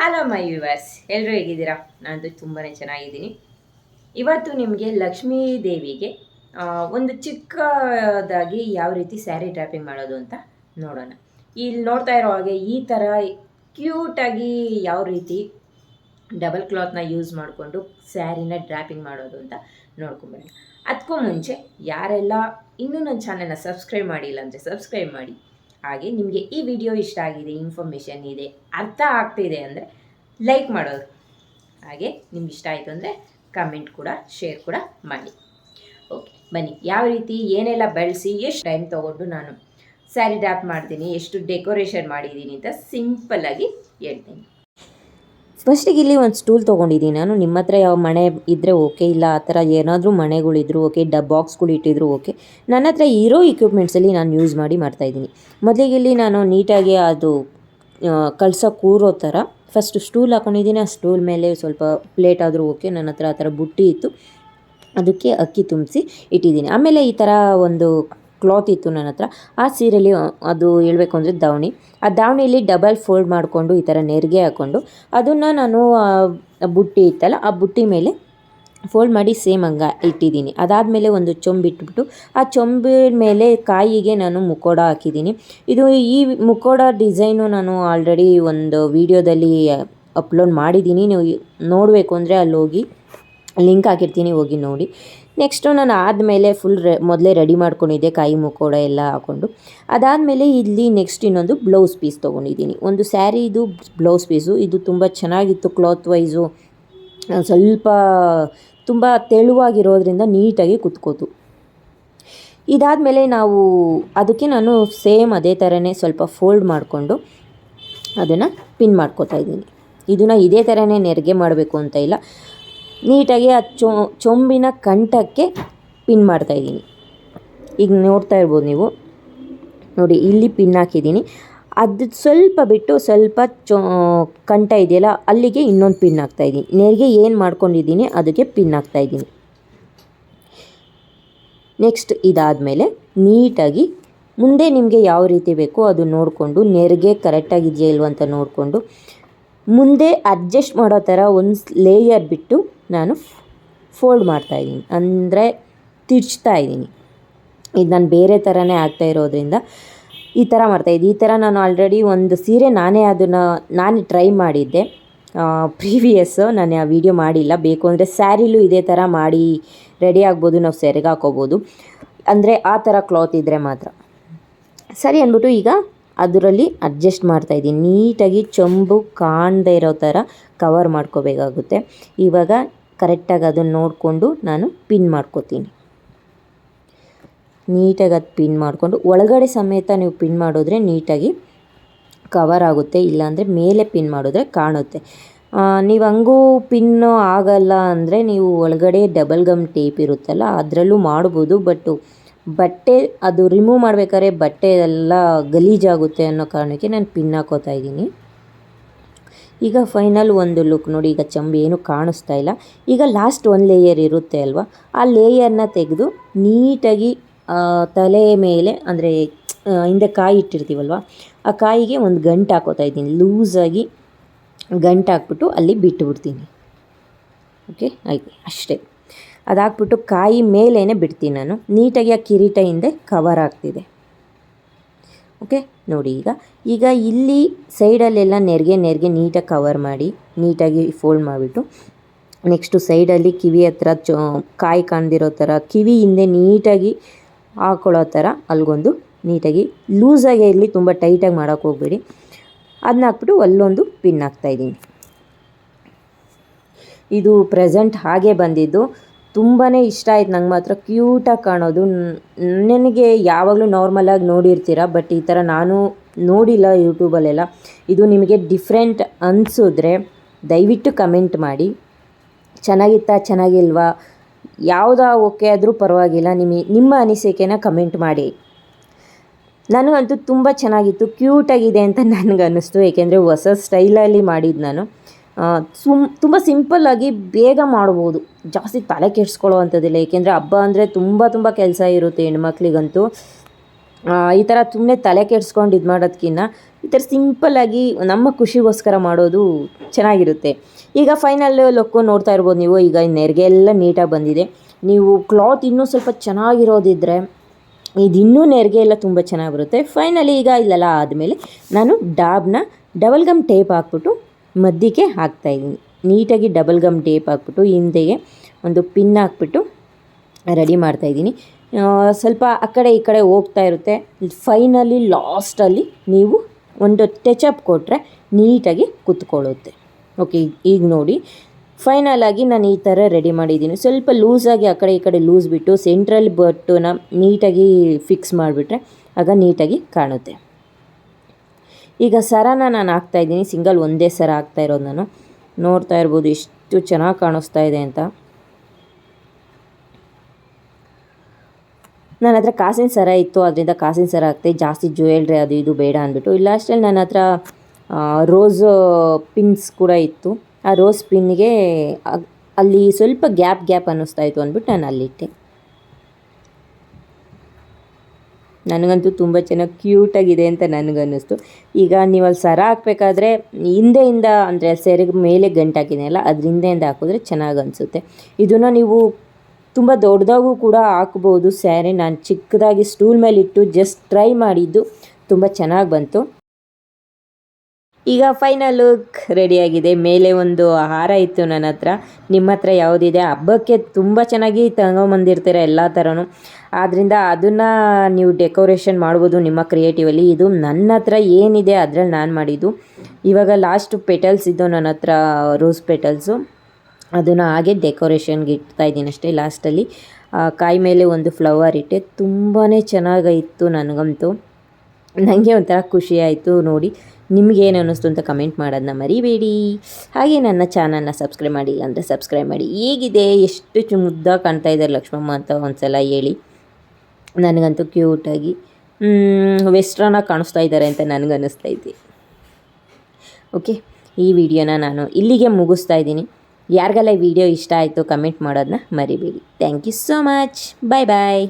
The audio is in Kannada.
ಹಲೋ ಮೈ ವ್ಯೂವರ್ಸ್, ಎಲ್ಲರೂ ಹೇಗಿದ್ದೀರಾ? ನಾನು ತುಂಬಾ ಚೆನ್ನಾಗಿದ್ದೀನಿ. ಇವತ್ತು ನಿಮಗೆ ಲಕ್ಷ್ಮೀ ದೇವಿಗೆ ಒಂದು ಚಿಕ್ಕದಾಗಿ ಯಾವ ರೀತಿ ಸ್ಯಾರಿ ಡ್ರಾಪಿಂಗ್ ಮಾಡೋದು ಅಂತ ನೋಡೋಣ. ಇಲ್ಲಿ ನೋಡ್ತಾ ಇರೋ ಹಾಗೆ ಈ ಥರ ಕ್ಯೂಟಾಗಿ ಯಾವ ರೀತಿ ಡಬಲ್ ಕ್ಲಾತ್ನ ಯೂಸ್ ಮಾಡಿಕೊಂಡು ಸ್ಯಾರಿನ ಡ್ರಾಪಿಂಗ್ ಮಾಡೋದು ಅಂತ ನೋಡ್ಕೊಂಬರೋಣ. ಅದಕ್ಕೂ ಮುಂಚೆ ಯಾರೆಲ್ಲ ಇನ್ನೂ ನನ್ನ ಚಾನಲ್ನ ಸಬ್ಸ್ಕ್ರೈಬ್ ಮಾಡಿಲ್ಲ ಅಂದರೆ ಸಬ್ಸ್ಕ್ರೈಬ್ ಮಾಡಿ. ಹಾಗೆ ನಿಮಗೆ ಈ ವಿಡಿಯೋ ಇಷ್ಟ ಆಗಿದೆ, ಇನ್ಫಾರ್ಮೇಷನ್ ಇದೆ, ಅರ್ಥ ಆಗ್ತಿದೆ ಅಂದರೆ ಲೈಕ್ ಮಾಡೋದು. ಹಾಗೆ ನಿಮ್ಗೆ ಇಷ್ಟ ಆಯಿತು ಅಂದರೆ ಕಮೆಂಟ್ ಕೂಡ ಶೇರ್ ಕೂಡ ಮಾಡಿ. ಓಕೆ, ಬನ್ನಿ ಯಾವ ರೀತಿ ಏನೆಲ್ಲ ಬಳಸಿ ಎಷ್ಟು ಟೈಮ್ ತೊಗೊಂಡು ನಾನು ಸ್ಯಾರಿ ಡ್ರಾಪ್ ಮಾಡ್ತೀನಿ, ಎಷ್ಟು ಡೆಕೋರೇಷನ್ ಮಾಡಿದ್ದೀನಿ ಅಂತ ಸಿಂಪಲ್ಲಾಗಿ ಹೇಳ್ತೀನಿ. ಫಸ್ಟಿಗೆ ಇಲ್ಲಿ ಒಂದು ಸ್ಟೂಲ್ ತೊಗೊಂಡಿದ್ದೀನಿ ನಾನು. ನಿಮ್ಮ ಹತ್ರ ಯಾವ ಮಣೆ ಇದ್ದರೆ ಓಕೆ, ಇಲ್ಲ ಆ ಥರ ಏನಾದರೂ ಮಣೆಗಳಿದ್ರು ಓಕೆ, ಬಾಕ್ಸ್ಗಳು ಇಟ್ಟಿದ್ರು ಓಕೆ. ನನ್ನ ಹತ್ರ ಇರೋ ಇಕ್ವಿಪ್ಮೆಂಟ್ಸಲ್ಲಿ ನಾನು ಯೂಸ್ ಮಾಡಿ ಮಾಡ್ತಾಯಿದ್ದೀನಿ. ಮೊದಲಿಗೆ ಇಲ್ಲಿ ನಾನು ನೀಟಾಗಿ ಅದು ಕಳ್ಸೋ ಕೂರೋ ಥರ ಫಸ್ಟು ಸ್ಟೂಲ್ ಹಾಕೊಂಡಿದ್ದೀನಿ. ಆ ಸ್ಟೂಲ್ ಮೇಲೆ ಸ್ವಲ್ಪ ಪ್ಲೇಟ್ ಆದರೂ ಓಕೆ. ನನ್ನ ಹತ್ರ ಆ ಥರ ಬುಟ್ಟಿ ಇತ್ತು, ಅದಕ್ಕೆ ಅಕ್ಕಿ ತುಂಬಿಸಿ ಇಟ್ಟಿದ್ದೀನಿ. ಆಮೇಲೆ ಈ ಥರ ಒಂದು ಕ್ಲಾತ್ ಇತ್ತು ನನ್ನ ಹತ್ರ. ಆ ಸೀರೆಯಲ್ಲಿ ಅದು ಹೇಳ್ಬೇಕು ಅಂದರೆ ದಾವಣಿ, ಆ ದಾವಣಿಯಲ್ಲಿ ಡಬಲ್ ಫೋಲ್ಡ್ ಮಾಡಿಕೊಂಡು ಈ ಥರ ನೆರಿಗೆ ಹಾಕ್ಕೊಂಡು ಅದನ್ನು ನಾನು ಬುಟ್ಟಿ ಇತ್ತಲ್ಲ ಆ ಬುಟ್ಟಿ ಮೇಲೆ ಫೋಲ್ಡ್ ಮಾಡಿ ಸೇಮ್ ಹಂಗೆ ಇಟ್ಟಿದ್ದೀನಿ. ಅದಾದಮೇಲೆ ಒಂದು ಚೊಂಬು ಇಟ್ಬಿಟ್ಟು ಆ ಚೊಂಬಿನ ಮೇಲೆ ಕಾಯಿಗೆ ನಾನು ಮುಕೋಡ ಹಾಕಿದ್ದೀನಿ. ಇದು ಈ ಮುಕೋಡ ಡಿಸೈನು ನಾನು ಆಲ್ರೆಡಿ ಒಂದು ವಿಡಿಯೋದಲ್ಲಿ ಅಪ್ಲೋಡ್ ಮಾಡಿದ್ದೀನಿ. ನೀವು ನೋಡಬೇಕು ಅಂದರೆ ಅಲ್ಲಿ ಹೋಗಿ ಲಿಂಕ್ ಹಾಕಿರ್ತೀನಿ, ಹೋಗಿ ನೋಡಿ. ನೆಕ್ಸ್ಟು ನಾನು ಆದಮೇಲೆ ಫುಲ್ ಮೊದಲೇ ರೆಡಿ ಮಾಡ್ಕೊಂಡಿದ್ದೆ ಕಾಯಿ ಮುಕೋಡ ಎಲ್ಲ ಹಾಕ್ಕೊಂಡು. ಅದಾದಮೇಲೆ ಇಲ್ಲಿ ನೆಕ್ಸ್ಟ್ ಇನ್ನೊಂದು ಬ್ಲೌಸ್ ಪೀಸ್ ತೊಗೊಂಡಿದ್ದೀನಿ. ಒಂದು ಸ್ಯಾರಿ ಇದು ಬ್ಲೌಸ್ ಪೀಸು. ಇದು ತುಂಬ ಚೆನ್ನಾಗಿತ್ತು ಕ್ಲಾತ್ ವೈಸು, ಸ್ವಲ್ಪ ತುಂಬ ತೆಳುವಾಗಿರೋದ್ರಿಂದ ನೀಟಾಗಿ ಕುತ್ಕೋತು. ಇದಾದಮೇಲೆ ನಾವು ಅದಕ್ಕೆ ನಾನು ಸೇಮ್ ಅದೇ ಥರನೇ ಸ್ವಲ್ಪ ಫೋಲ್ಡ್ ಮಾಡಿಕೊಂಡು ಅದನ್ನು ಪಿನ್ ಮಾಡ್ಕೋತಾ ಇದ್ದೀನಿ. ಇದನ್ನು ಇದೇ ಥರನೇ ನೆರಿಗೆ ಮಾಡಬೇಕು ಅಂತ ಇಲ್ಲ, ನೀಟಾಗಿ ಆ ಚೊಂಬಿನ ಕಂಠಕ್ಕೆ ಪಿನ್ ಮಾಡ್ತಾಯಿದ್ದೀನಿ. ಈಗ ನೋಡ್ತಾ ಇರ್ಬೋದು ನೀವು, ನೋಡಿ ಇಲ್ಲಿ ಪಿನ್ ಹಾಕಿದ್ದೀನಿ. ಅದು ಸ್ವಲ್ಪ ಬಿಟ್ಟು ಸ್ವಲ್ಪ ಕಂಠ ಇದೆಯಲ್ಲ ಅಲ್ಲಿಗೆ ಇನ್ನೊಂದು ಪಿನ್ ಹಾಕ್ತಾಯಿದ್ದೀನಿ. ನೆರಿಗೆ ಏನು ಮಾಡ್ಕೊಂಡಿದ್ದೀನಿ ಅದಕ್ಕೆ ಪಿನ್ ಹಾಕ್ತಾಯಿದ್ದೀನಿ. ನೆಕ್ಸ್ಟ್ ಇದಾದಮೇಲೆ ನೀಟಾಗಿ ಮುಂದೆ ನಿಮಗೆ ಯಾವ ರೀತಿ ಬೇಕೋ ಅದು ನೋಡಿಕೊಂಡು ನೆರಿಗೆ ಕರೆಕ್ಟಾಗಿದೆಯಾ ಇಲ್ವ ಅಂತ ನೋಡಿಕೊಂಡು ಮುಂದೆ ಅಡ್ಜಸ್ಟ್ ಮಾಡೋ ಥರ ಒಂದು ಲೇಯರ್ ಬಿಟ್ಟು ನಾನು ಫೋಲ್ಡ್ ಮಾಡ್ತಾಯಿದ್ದೀನಿ, ಅಂದರೆ ತಿರ್ಚ್ತಾ ಇದ್ದೀನಿ. ಇದು ನಾನು ಬೇರೆ ಥರನೇ ಆಗ್ತಾ ಇರೋದ್ರಿಂದ ಈ ಥರ ಮಾಡ್ತಾಯಿದ್ದೆ. ಈ ಥರ ನಾನು ಆಲ್ರೆಡಿ ಒಂದು ಸೀರೆ ನಾನೇ ಟ್ರೈ ಮಾಡಿದ್ದೆ ಪ್ರೀವಿಯಸ್ಸು. ನಾನು ಆ ವಿಡಿಯೋ ಮಾಡಿಲ್ಲ. ಬೇಕು ಅಂದರೆ ಸ್ಯಾರಿಲೂ ಇದೇ ಥರ ಮಾಡಿ ರೆಡಿ ಆಗ್ಬೋದು, ನಾವು ಸೆರಗು ಹಾಕೋಬೋದು, ಅಂದರೆ ಆ ಥರ ಕ್ಲಾತ್ ಇದ್ದರೆ ಮಾತ್ರ ಸರಿ ಅಂದ್ಬಿಟ್ಟು ಈಗ ಅದರಲ್ಲಿ ಅಡ್ಜಸ್ಟ್ ಮಾಡ್ತಾಯಿದ್ದೀನಿ. ನೀಟಾಗಿ ಚೊಂಬು ಕಾಣದೇ ಇರೋ ಥರ ಕವರ್ ಮಾಡ್ಕೋಬೇಕಾಗುತ್ತೆ. ಇವಾಗ ಕರೆಕ್ಟಾಗಿ ಅದನ್ನು ನೋಡಿಕೊಂಡು ನಾನು ಪಿನ್ ಮಾಡ್ಕೋತೀನಿ. ನೀಟಾಗಿ ಅದು ಪಿನ್ ಮಾಡಿಕೊಂಡು ಒಳಗಡೆ ಸಮೇತ ನೀವು ಪಿನ್ ಮಾಡಿದ್ರೆ ನೀಟಾಗಿ ಕವರ್ ಆಗುತ್ತೆ, ಇಲ್ಲಾಂದರೆ ಮೇಲೆ ಪಿನ್ ಮಾಡಿದ್ರೆ ಕಾಣುತ್ತೆ. ನೀವು ಹಂಗೂ ಪಿನ್ನು ಆಗಲ್ಲ ಅಂದರೆ ನೀವು ಒಳಗಡೆ ಡಬಲ್ ಗಮ್ ಟೇಪ್ ಇರುತ್ತಲ್ಲ ಅದರಲ್ಲೂ ಮಾಡ್ಬೋದು. ಬಟ್ಟೆ ಅದು ರಿಮೂವ್ ಮಾಡಬೇಕಾದ್ರೆ ಬಟ್ಟೆ ಎಲ್ಲ ಗಲೀಜಾಗುತ್ತೆ ಅನ್ನೋ ಕಾರಣಕ್ಕೆ ನಾನು ಪಿನ್ ಹಾಕೋತಾ ಇದ್ದೀನಿ. ಈಗ ಫೈನಲ್ ಒಂದು ಲುಕ್ ನೋಡಿ. ಈಗ ಚಂಬು ಏನು ಕಾಣಿಸ್ತಾ ಇಲ್ಲ. ಈಗ ಲಾಸ್ಟ್ ಒಂದು ಲೇಯರ್ ಇರುತ್ತೆ ಅಲ್ವಾ, ಆ ಲೇಯರ್ನ ತೆಗೆದು ನೀಟಾಗಿ ತಲೆ ಮೇಲೆ, ಅಂದರೆ ಹಿಂದೆ ಕಾಯಿ ಇಟ್ಟಿರ್ತೀವಲ್ವ ಆ ಕಾಯಿಗೆ ಒಂದು ಗಂಟು ಹಾಕೋತಾ ಇದ್ದೀನಿ. ಲೂಸಾಗಿ ಗಂಟು ಹಾಕ್ಬಿಟ್ಟು ಅಲ್ಲಿ ಬಿಟ್ಟುಬಿಡ್ತೀನಿ. ಓಕೆ, ಆಯ್ತು ಅಷ್ಟೇ. ಅದಾಕ್ಬಿಟ್ಟು ಕಾಯಿ ಮೇಲೇ ಬಿಡ್ತೀನಿ ನಾನು. ನೀಟಾಗಿ ಆ ಕಿರೀಟ ಹಿಂದೆ ಕವರ್ ಆಗ್ತಿದೆ. ಓಕೆ ನೋಡಿ, ಈಗ ಇಲ್ಲಿ ಸೈಡಲ್ಲೆಲ್ಲ ನೆರಿಗೆ ನೀಟಾಗಿ ಕವರ್ ಮಾಡಿ ನೀಟಾಗಿ ಫೋಲ್ಡ್ ಮಾಡಿಬಿಟ್ಟು ನೆಕ್ಸ್ಟು ಸೈಡಲ್ಲಿ ಕಿವಿ ಹತ್ರ ಕಾಯಿ ಕಾಣ್ದಿರೋ ಥರ ಕಿವಿ ಹಿಂದೆ ನೀಟಾಗಿ ಹಾಕೊಳ್ಳೋ ಥರ ಅಲ್ಲಿಗೊಂದು ನೀಟಾಗಿ ಲೂಸಾಗಿ ಇರಲಿ, ತುಂಬ ಟೈಟಾಗಿ ಮಾಡೋಕ್ಕೆ ಹೋಗಬೇಡಿ. ಅದನ್ನ ಹಾಕ್ಬಿಟ್ಟು ಅಲ್ಲೊಂದು ಪಿನ್ ಹಾಕ್ತಾಯಿದ್ದೀನಿ. ಇದು ಪ್ರೆಸೆಂಟ್ ಹಾಗೆ ಬಂದಿದ್ದು. ತುಂಬಾ ಇಷ್ಟ ಆಯ್ತು ನಂಗೆ ಮಾತ್ರ. ಕ್ಯೂಟಾಗಿ ಕಾಣೋದು. ನನಗೆ ಯಾವಾಗಲೂ ನಾರ್ಮಲಾಗಿ ನೋಡಿರ್ತೀರ, ಬಟ್ ಈ ಥರ ನಾನು ನೋಡಿಲ್ಲ ಯೂಟ್ಯೂಬಲ್ಲೆಲ್ಲ. ಇದು ನಿಮಗೆ ಡಿಫ್ರೆಂಟ್ ಅನಿಸಿದ್ರೆ ದಯವಿಟ್ಟು ಕಮೆಂಟ್ ಮಾಡಿ. ಚೆನ್ನಾಗಿತ್ತಾ ಚೆನ್ನಾಗಿಲ್ವಾ ಯಾವುದೋ ಓಕೆ ಆದರೂ ಪರವಾಗಿಲ್ಲ, ನಿಮ್ಮ ಅನಿಸಿಕೆನ ಕಮೆಂಟ್ ಮಾಡಿ. ನನಗಂತೂ ತುಂಬ ಚೆನ್ನಾಗಿತ್ತು, ಕ್ಯೂಟಾಗಿದೆ ಅಂತ ನನಗನ್ನಿಸ್ತು. ಏಕೆಂದರೆ ಹೊಸ ಸ್ಟೈಲಲ್ಲಿ ಮಾಡಿದ್ದು ನಾನು. ತುಂಬ ಸಿಂಪಲ್ಲಾಗಿ ಬೇಗ ಮಾಡ್ಬೋದು, ಜಾಸ್ತಿ ತಲೆ ಕೆಡಿಸ್ಕೊಳ್ಳೋ ಅಂಥದ್ದಿಲ್ಲ. ಏಕೆಂದರೆ ಹಬ್ಬ ಅಂದರೆ ತುಂಬ ಕೆಲಸ ಇರುತ್ತೆ ಹೆಣ್ಮಕ್ಳಿಗಂತೂ. ಈ ಥರ ಸುಮ್ಮನೆ ತಲೆ ಕೆಡಿಸ್ಕೊಂಡು ಇದು ಮಾಡೋದಕ್ಕಿಂತ ಈ ಥರ ಸಿಂಪಲ್ಲಾಗಿ ನಮ್ಮ ಖುಷಿಗೋಸ್ಕರ ಮಾಡೋದು ಚೆನ್ನಾಗಿರುತ್ತೆ. ಈಗ ಫೈನಲ್ ಲುಕ್ಕು ನೋಡ್ತಾ ಇರ್ಬೋದು ನೀವು. ಈಗ ನೆರಿಗೆ ಎಲ್ಲ ನೀಟಾಗಿ ಬಂದಿದೆ. ನೀವು ಕ್ಲಾತ್ ಇನ್ನೂ ಸ್ವಲ್ಪ ಚೆನ್ನಾಗಿರೋದಿದ್ದರೆ ಇದಿನ್ನೂ ನೆರಿಗೆ ಎಲ್ಲ ತುಂಬ ಚೆನ್ನಾಗಿ ಬರುತ್ತೆ. ಫೈನಲಿ ಈಗ ಇಲ್ಲೆಲ್ಲ ಆದಮೇಲೆ ನಾನು ಡಬಲ್ ಗಮ್ ಟೇಪ್ ಹಾಕ್ಬಿಟ್ಟು ಮಧ್ಯಕ್ಕೆ ಹಾಕ್ತಾಯಿದ್ದೀನಿ. ನೀಟಾಗಿ ಡಬಲ್ ಗಮ್ ಟೇಪ್ ಹಾಕ್ಬಿಟ್ಟು ಹಿಂದೆಗೆ ಒಂದು ಪಿನ್ ಹಾಕ್ಬಿಟ್ಟು ರೆಡಿ ಮಾಡ್ತಾಯಿದ್ದೀನಿ. ಸ್ವಲ್ಪ ಆ ಕಡೆ ಈ ಕಡೆ ಹೋಗ್ತಾ ಇರುತ್ತೆ. ಫೈನಲಿ ಲಾಸ್ಟಲ್ಲಿ ನೀವು ಒಂದು ಟಚಪ್ ಕೊಟ್ಟರೆ ನೀಟಾಗಿ ಕುತ್ಕೊಳ್ಳುತ್ತೆ. ಓಕೆ, ಈಗ ನೋಡಿ ಫೈನಲಾಗಿ ನಾನು ಈ ಥರ ರೆಡಿ ಮಾಡಿದ್ದೀನಿ. ಸ್ವಲ್ಪ ಲೂಸಾಗಿ ಆ ಕಡೆ ಈ ಕಡೆ ಲೂಸ್ ಬಿಟ್ಟು ಸೆಂಟ್ರಲ್ ಬಟ್ಟನ್ನ ನೀಟಾಗಿ ಫಿಕ್ಸ್ ಮಾಡಿಬಿಟ್ರೆ ಆಗ ನೀಟಾಗಿ ಕಾಣುತ್ತೆ. ಈಗ ಸರನ ನಾನು ಹಾಕ್ತಾಯಿದ್ದೀನಿ. ಸಿಂಗಲ್ ಒಂದೇ ಸರ ಹಾಕ್ತಾ ಇರೋದು ನಾನು. ನೋಡ್ತಾ ಇರ್ಬೋದು ಎಷ್ಟು ಚೆನ್ನಾಗಿ ಕಾಣಿಸ್ತಾ ಇದೆ ಅಂತ. ನನ್ನ ಹತ್ರ ಕಾಸಿನ ಸರ ಇತ್ತು, ಅದರಿಂದ ಕಾಸಿನ ಸರ ಹಾಕ್ತೆ. ಜಾಸ್ತಿ ಜ್ಯುವೆಲ್ರಿ ಅದು ಇದು ಬೇಡ ಅಂದ್ಬಿಟ್ಟು. ಇಲ್ಲ ಅಷ್ಟರಲ್ಲಿ ನನ್ನ ಹತ್ರ ರೋಸ್ ಪಿನ್ಸ್ ಕೂಡ ಇತ್ತು. ಆ ರೋಸ್ ಪಿನ್ನಿಗೆ ಅಲ್ಲಿ ಸ್ವಲ್ಪ ಗ್ಯಾಪ್ ಅನ್ನಿಸ್ತಾ ಇತ್ತು ಅಂದ್ಬಿಟ್ಟು ನಾನು ಅಲ್ಲಿಟ್ಟೆ. ನನಗಂತೂ ತುಂಬ ಚೆನ್ನಾಗಿ ಕ್ಯೂಟಾಗಿದೆ ಅಂತ ನನಗನ್ನಿಸ್ತು. ಈಗ ನೀವು ಅಲ್ಲಿ ಸರ ಹಾಕಬೇಕಾದ್ರೆ ಹಿಂದೆಯಿಂದ ಅಂದರೆ ಸೆರೆಗೆ ಮೇಲೆ ಗಂಟು ಹಾಕಿದೆಯಲ್ಲ ಅದ್ರ ಹಿಂದೆಯಿಂದ ಹಾಕಿದ್ರೆ ಚೆನ್ನಾಗಿ ಅನಿಸುತ್ತೆ. ಇದನ್ನು ನೀವು ತುಂಬ ದೊಡ್ಡದಾಗೂ ಕೂಡ ಹಾಕ್ಬೋದು ಸ್ಯಾರಿ. ನಾನು ಚಿಕ್ಕದಾಗಿ ಸ್ಟೂಲ್ ಮೇಲೆ ಇಟ್ಟು ಜಸ್ಟ್ ಟ್ರೈ ಮಾಡಿದ್ದು, ತುಂಬ ಚೆನ್ನಾಗಿ ಬಂತು. ಈಗ ಫೈನಲ್ ಲುಕ್ ರೆಡಿಯಾಗಿದೆ. ಮೇಲೆ ಒಂದು ಹಾರ ಇತ್ತು ನನ್ನ ಹತ್ರ. ನಿಮ್ಮ ಹತ್ರ ಯಾವುದಿದೆ? ಹಬ್ಬಕ್ಕೆ ತುಂಬ ಚೆನ್ನಾಗಿ ತಗೊಂಬಂದಿರ್ತೀರ ಎಲ್ಲ ಥರನೂ. ಆದ್ದರಿಂದ ಅದನ್ನು ನೀವು ಡೆಕೋರೇಷನ್ ಮಾಡ್ಬೋದು ನಿಮ್ಮ ಕ್ರಿಯೇಟಿವಲ್ಲಿ. ಇದು ನನ್ನ ಹತ್ರ ಏನಿದೆ ಅದರಲ್ಲಿ ನಾನು ಮಾಡಿದ್ದು. ಇವಾಗ ಲಾಸ್ಟ್ ಪೆಟಲ್ಸ್ ಇದ್ದು ನನ್ನ ಹತ್ರ, ರೋಸ್ ಪೆಟಲ್ಸು. ಅದನ್ನು ಹಾಗೆ ಡೆಕೋರೇಷನ್ಗೆ ಇಡ್ತಾಯಿದ್ದೀನಿ ಅಷ್ಟೇ. ಲಾಸ್ಟಲ್ಲಿ ಕಾಯಿ ಮೇಲೆ ಒಂದು ಫ್ಲವರ್ ಇಟ್ಟೆ. ತುಂಬಾ ಚೆನ್ನಾಗಿತ್ತು. ನನಗಂತೂ ನನಗೆ ಒಂಥರ ಖುಷಿ ಆಯಿತು ನೋಡಿ. ನಿಮಗೇನು ಅನ್ನಿಸ್ತು ಅಂತ ಕಮೆಂಟ್ ಮಾಡೋದನ್ನ ಮರಿಬೇಡಿ. ಹಾಗೆ ನನ್ನ ಚಾನಲ್ನ ಸಬ್ಸ್ಕ್ರೈಬ್ ಮಾಡಿಲ್ಲ ಅಂದರೆ ಸಬ್ಸ್ಕ್ರೈಬ್ ಮಾಡಿ. ಹೇಗಿದೆ, ಎಷ್ಟು ಮುದ್ದಾಗಿ ಕಾಣ್ತಾ ಇದ್ದಾರೆ ಲಕ್ಷ್ಮಮ್ಮ ಅಂತ ಒಂದು ಸಲ ಹೇಳಿ. ನನಗಂತೂ ಕ್ಯೂಟಾಗಿ ವೆಸ್ಟ್ರನಾಗಿ ಕಾಣಿಸ್ತಾ ಇದ್ದಾರೆ ಅಂತ ನನಗನ್ನಿಸ್ತೈತಿ. ಓಕೆ, ಈ ವಿಡಿಯೋನ ನಾನು ಇಲ್ಲಿಗೆ ಮುಗಿಸ್ತಾ ಇದ್ದೀನಿ. ಯಾರಿಗೆಲ್ಲ ಈ ವಿಡಿಯೋ ಇಷ್ಟ ಆಯಿತು ಕಮೆಂಟ್ ಮಾಡೋದನ್ನ ಮರಿಬೇಡಿ. Thank you so much. Bye bye.